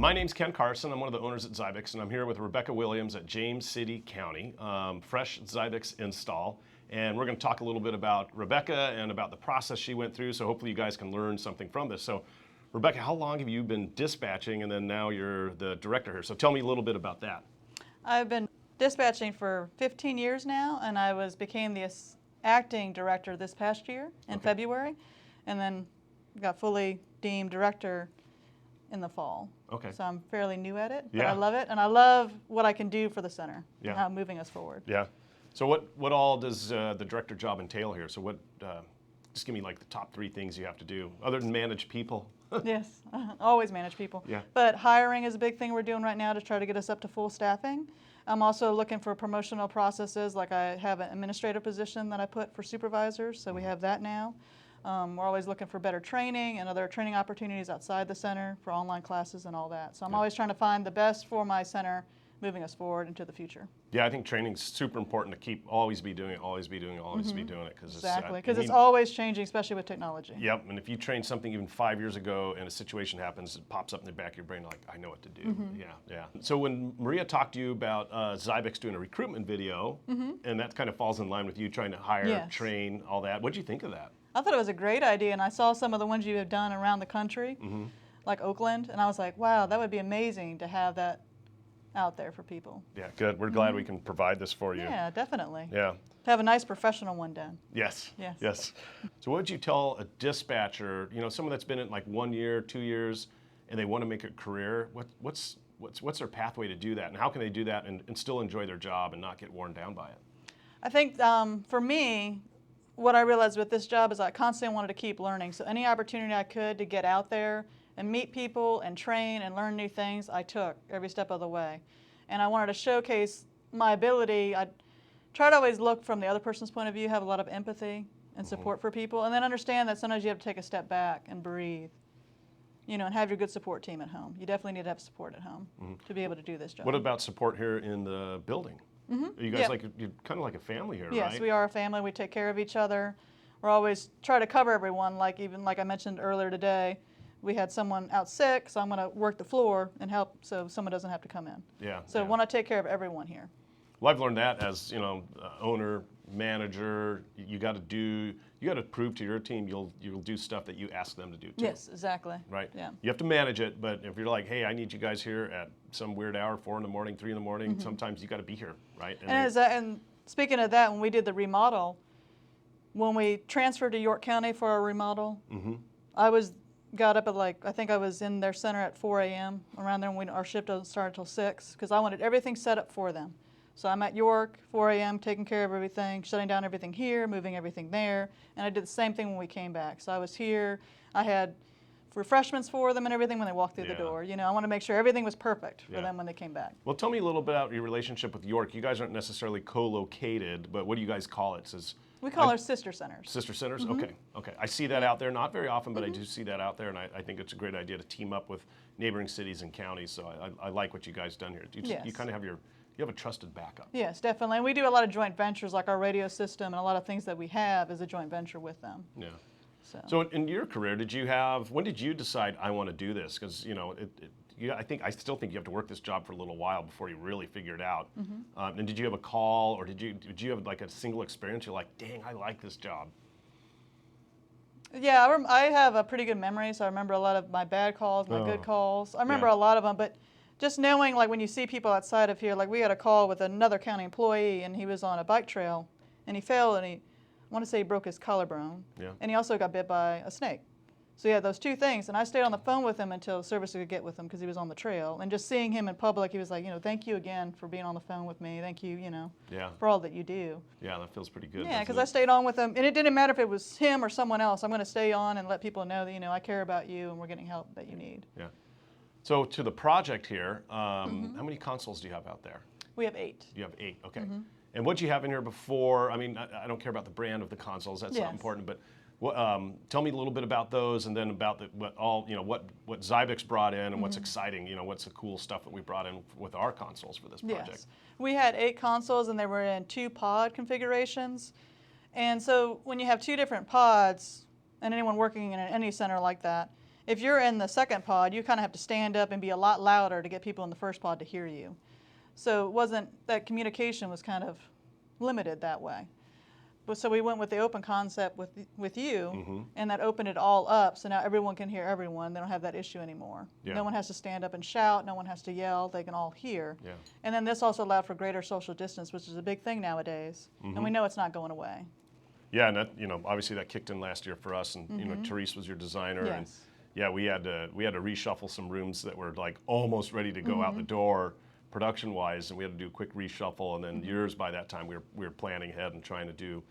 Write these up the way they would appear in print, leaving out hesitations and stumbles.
My name's Ken Carson. I'm one of the owners at Xybix, and I'm here with Rebecca Williams at James City County, fresh Xybix install. And we're going to talk a little bit about Rebecca and about the process she went through, so hopefully you guys can learn something from this. So, Rebecca, how long have you been dispatching, and then now you're the director here? So tell me a little bit about that. I've been dispatching for 15 years now, and I became the acting director this past year in February, and then got fully deemed director in the fall. Okay. So I'm fairly new at it, but Yeah. I love it, and I love what I can do for the center, Yeah. and how moving us forward. Yeah. So what all does the director job entail here? So what, just give me like the top 3 things you have to do, other than manage people. Yes, always manage people. Yeah. But hiring is a big thing we're doing right now to try to get us up to full staffing. I'm also looking for promotional processes, like I have an administrative position that I put for supervisors, so we have that now. We're always looking for better training and other training opportunities outside the center for online classes and all that. So I'm always trying to find the best for my center, moving us forward into the future. Yeah, I think training's super important to always be doing it, always be doing it, always be doing it. Exactly, because it's always changing, especially with technology. Yep, and if you train something even 5 years ago and a situation happens, it pops up in the back of your brain like, I know what to do. Yeah. So when Maria talked to you about Xybix doing a recruitment video, and that kind of falls in line with you trying to hire, train, all that, what'd you think of that? I thought it was a great idea, and I saw some of the ones you have done around the country, like Oakland, and I was like, wow, that would be amazing to have that out there for people. Yeah, good. We're glad we can provide this for you. Yeah, definitely. Yeah. To have a nice professional one done. Yes. Yes. Yes. So what would you tell a dispatcher, someone that's been in like 1 year, 2 years, and they want to make a career, what's their pathway to do that, and how can they do that and still enjoy their job and not get worn down by it? I think for me, what I realized with this job is I constantly wanted to keep learning. So any opportunity I could to get out there and meet people and train and learn new things, I took every step of the way. And I wanted to showcase my ability. I try to always look from the other person's point of view, have a lot of empathy and support for people, and then understand that sometimes you have to take a step back and breathe, and have your good support team at home. You definitely need to have support at home to be able to do this job. What about support here in the building? You guys you're kind of like a family here, right? Yes, we are a family. We take care of each other. We're always try to cover everyone. Like I mentioned earlier today, we had someone out sick, so I'm going to work the floor and help so someone doesn't have to come in. Yeah. So I want to take care of everyone here. Well, I've learned that as owner, manager, you got to prove to your team you'll do stuff that you ask them to do too. Yes, exactly. Right. Yeah. You have to manage it, but if you're like, hey, I need you guys here at some weird hour, 4 in the morning, 3 in the morning, sometimes you got to be here, right? And speaking of that, when we did the remodel, when we transferred to York County for our remodel, I got up at I think I was in their center at 4 a.m. around there, and our shift doesn't start until 6 because I wanted everything set up for them. So I'm at York, 4 a.m., taking care of everything, shutting down everything here, moving everything there, and I did the same thing when we came back. So I was here, I had refreshments for them and everything when they walked through the door. I want to make sure everything was perfect for them when they came back. Well, tell me a little bit about your relationship with York. You guys aren't necessarily co-located, but what do you guys call it? We call our sister centers. Sister centers? Okay. I see that out there, not very often, but I do see that out there, and I think it's a great idea to team up with neighboring cities and counties, so I like what you guys done here. You kind of have a trusted backup. Yes, definitely. And we do a lot of joint ventures, like our radio system, and a lot of things that we have is a joint venture with them. Yeah. So in your career, when did you decide I want to do this? Because I still think you have to work this job for a little while before you really figure it out. And did you have a call, or did you have like a single experience? You're like, dang, I like this job. Yeah, I have a pretty good memory, so I remember a lot of my bad calls, my good calls. I remember a lot of them, but just knowing, like when you see people outside of here, like we had a call with another county employee, and he was on a bike trail, and he fell, and I want to say he broke his collarbone, and he also got bit by a snake. So he had those 2 things, and I stayed on the phone with him until service could get with him because he was on the trail. And just seeing him in public, he was like, thank you again for being on the phone with me. Thank you, for all that you do. Yeah, that feels pretty good. Yeah, because I stayed on with him, and it didn't matter if it was him or someone else. I'm going to stay on and let people know that, I care about you and we're getting help that you need. Yeah. So to the project here, how many consoles do you have out there? We have 8. You have 8, okay. And what you have in here before, I mean, I don't care about the brand of the consoles, that's not important, but tell me a little bit about those, and then about what Xybix brought in and what's exciting, what's the cool stuff that we brought in with our consoles for this project. Yes. We had 8 consoles, and they were in 2 pod configurations. And so when you have 2 different pods, and anyone working in any center like that, if you're in the second pod, you kind of have to stand up and be a lot louder to get people in the first pod to hear you. So it wasn't, that communication was kind of limited that way. But so we went with the open concept with you, and that opened it all up. So now everyone can hear everyone. They don't have that issue anymore. Yeah. No one has to stand up and shout. No one has to yell. They can all hear. Yeah. And then this also allowed for greater social distance, which is a big thing nowadays. And we know it's not going away. Yeah, and that, obviously that kicked in last year for us, and Therese was your designer, and Yes. yeah, we had to reshuffle some rooms that were like almost ready to go out the door production-wise, and we had to do a quick reshuffle, and then yours by that time we were planning ahead and trying to do.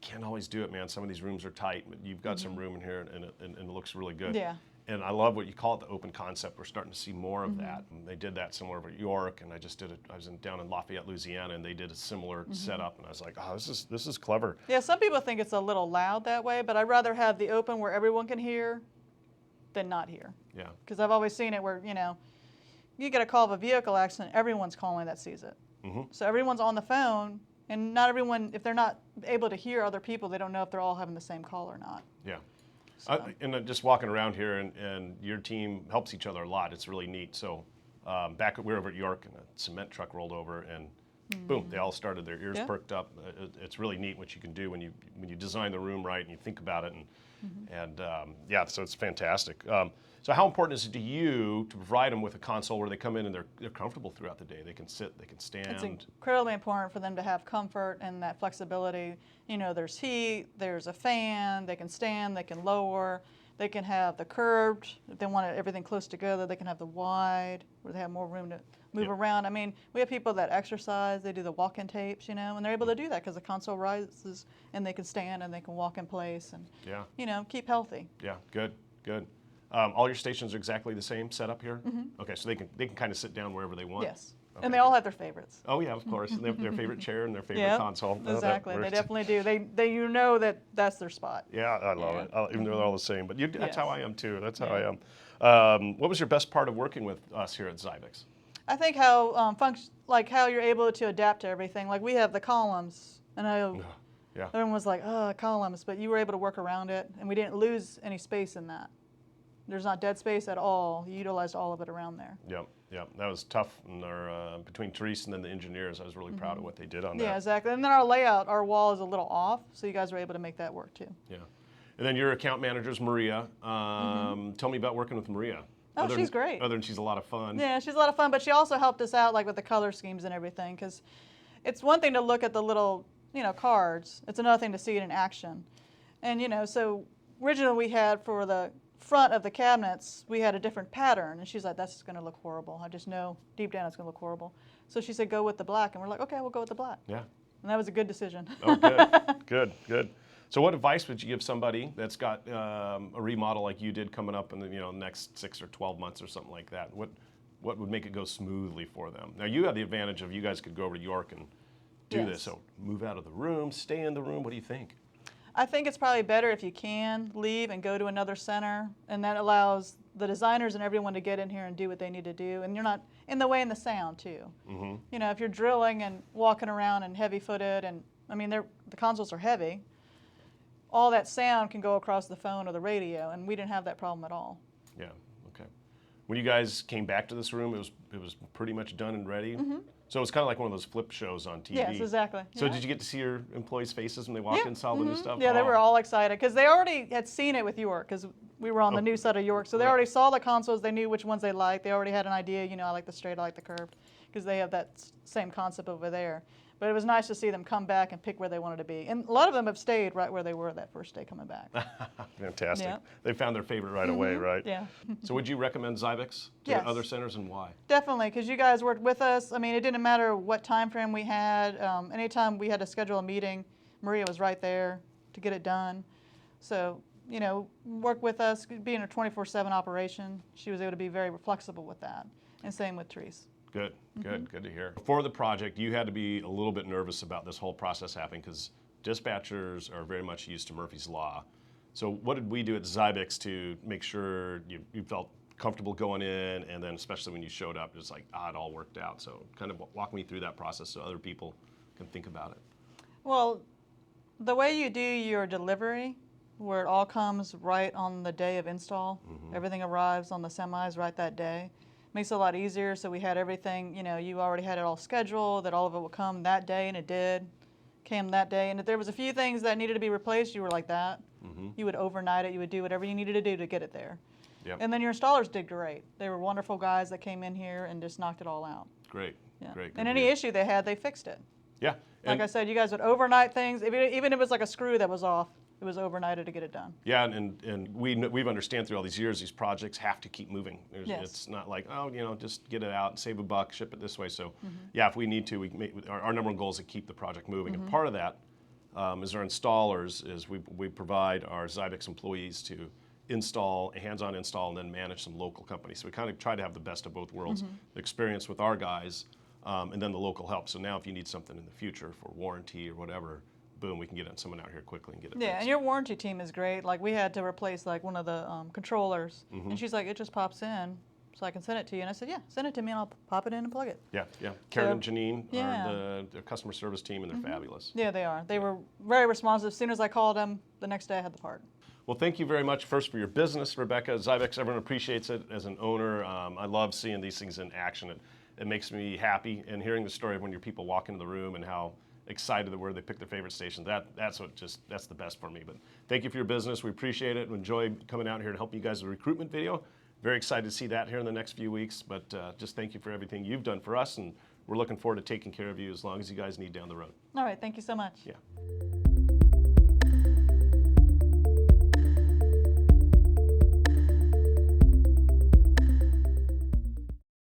Can't always do it, man. Some of these rooms are tight, but you've got some room in here, and it looks really good. Yeah. And I love what you call it, the open concept. We're starting to see more of that. And they did that similar at York, and I just did it. I was down in Lafayette, Louisiana, and they did a similar setup, and I was like, oh, this is clever. Yeah, some people think it's a little loud that way, but I'd rather have the open where everyone can hear than not hear. Yeah. Because I've always seen it where, you get a call of a vehicle accident, everyone's calling that sees it. So everyone's on the phone, and not everyone, if they're not able to hear other people, they don't know if they're all having the same call or not. Yeah. So. And just walking around here, and your team helps each other a lot. It's really neat. So we were over at York, and a cement truck rolled over, and boom, they all started, their ears perked up. It's really neat what you can do when you design the room right and you think about it, and yeah, so it's fantastic. So how important is it to you to provide them with a console where they come in and they're comfortable throughout the day? They can sit, they can stand. It's incredibly important for them to have comfort and that flexibility. There's heat, there's a fan, they can stand, they can lower, they can have the curved, if they want everything close together, they can have the wide, where they have more room to move around. I mean, we have people that exercise, they do the walk-in tapes, and they're able to do that because the console rises and they can stand and they can walk in place and, keep healthy. Yeah, good. All your stations are exactly the same setup here? Okay, so they can kind of sit down wherever they want? Yes. Okay, And they all have their favorites. Oh yeah, of course. And their favorite chair and their favorite console. Exactly. They definitely do. They that's their spot. Yeah, I love it. Even though they're all the same. But that's how I am too. That's how I am. What was your best part of working with us here at Xybix? I think how how you're able to adapt to everything. Like we have the columns, and everyone was like, "Oh, columns," but you were able to work around it, and we didn't lose any space in that. There's not dead space at all. You utilized all of it around there. Yep. That was tough. And between Therese and then the engineers, I was really proud of what they did on that. Yeah, exactly. And then our layout, our wall is a little off, so you guys were able to make that work too. Yeah. And then your account manager is Maria. Tell me about working with Maria. Oh, she's great. Other than she's a lot of fun. Yeah, she's a lot of fun, but she also helped us out with the color schemes and everything, because it's one thing to look at the little, cards. It's another thing to see it in action. And, so originally we had for the front of the cabinets, we had a different pattern, and she's like, that's going to look horrible. I just know deep down it's going to look horrible. So she said, go with the black, and we're like, okay, we'll go with the black. Yeah. And that was a good decision. Oh, good. Good. So what advice would you give somebody that's got a remodel like you did coming up in the next 6 or 12 months or something like that? What would make it go smoothly for them? Now you have the advantage of you guys could go over to York and do this. So move out of the room, stay in the room. What do you think? I think it's probably better if you can leave and go to another center, and that allows the designers and everyone to get in here and do what they need to do, and you're not in the way in the sound too. If you're drilling and walking around and heavy-footed, and I mean the consoles are heavy, all that sound can go across the phone or the radio, and we didn't have that problem at all. Yeah. Okay. When you guys came back to this room, it was pretty much done and ready. So it's kind of like one of those flip shows on TV. Yes, exactly. So did you get to see your employees' faces when they walked in, saw the new stuff? Yeah, they were all excited because they already had seen it with York, because we were on the new side of York. So they already saw the consoles. They knew which ones they liked. They already had an idea. I like the straight, I like the curved, because they have that same concept over there. But it was nice to see them come back and pick where they wanted to be. And a lot of them have stayed right where they were that first day coming back. Fantastic. Yeah. They found their favorite right away, right? Yeah. So would you recommend Xybix to Yes. other centers, and why? Definitely, because you guys worked with us. I mean, it didn't matter what time frame we had. Anytime we had to schedule a meeting, Maria was right there to get it done. So, work with us, being a 24/7 operation, she was able to be very flexible with that. And same with Therese. Good to hear. For the project, you had to be a little bit nervous about this whole process happening because dispatchers are very much used to Murphy's Law. So what did we do at Xybix to make sure you felt comfortable going in, and then especially when you showed up, just like, it all worked out. So kind of walk me through that process so other people can think about it. Well, the way you do your delivery where it all comes right on the day of install. Everything arrives on the semis right that day. Makes it a lot easier. So we had everything, you know, you already had it all scheduled, that all of it would come that day, and it did. Came that day. And if there was a few things that needed to be replaced, you were like that. You would overnight it. You would do whatever you needed to do to get it there. Yep. And then your installers did great. They were wonderful guys that came in here and just knocked it all out. Great. Yeah. Great. And Good any to hear. issue they had, they fixed it. Yeah. Like And- I said, you guys would overnight things. Even if it was like a screw that was off, it was overnighted to get it done. Yeah, and we've understand through all these years, these projects have to keep moving. Yes. It's not like, oh, you know, just get it out, save a buck, ship it this way. So, yeah, if we need to, we can our number one goal is to keep the project moving. And part of that is our installers, is we provide our Xybix employees to install, hands-on install, and then manage some local companies. So we kind of try to have the best of both worlds, the experience with our guys, and then the local help. So now if you need something in the future for warranty or whatever, boom, we can get someone out here quickly and get it Yeah, fixed. and your warranty team is great. Like we had to replace like one of the controllers, and she's like, it just pops in, so I can send it to you. And I said, yeah, send it to me, and I'll pop it in and plug it. Yeah, yeah. Karen and Janine yeah. are the customer service team, and they're fabulous. Yeah, they are. They were very responsive. As soon as I called them, the next day I had the part. Well, thank you very much first for your business, Rebecca. Xybix, everyone appreciates it as an owner. I love seeing these things in action. It makes me happy, and hearing the story of when your people walk into the room and how excited they were they picked their favorite station. That's the best for me. But thank you for your business. We appreciate it. We enjoy coming out here to help you guys with the recruitment video. Very excited to see that here in the next few weeks. But just thank you for everything you've done for us, and we're looking forward to taking care of you as long as you guys need down the road. All right, thank you so much. Yeah.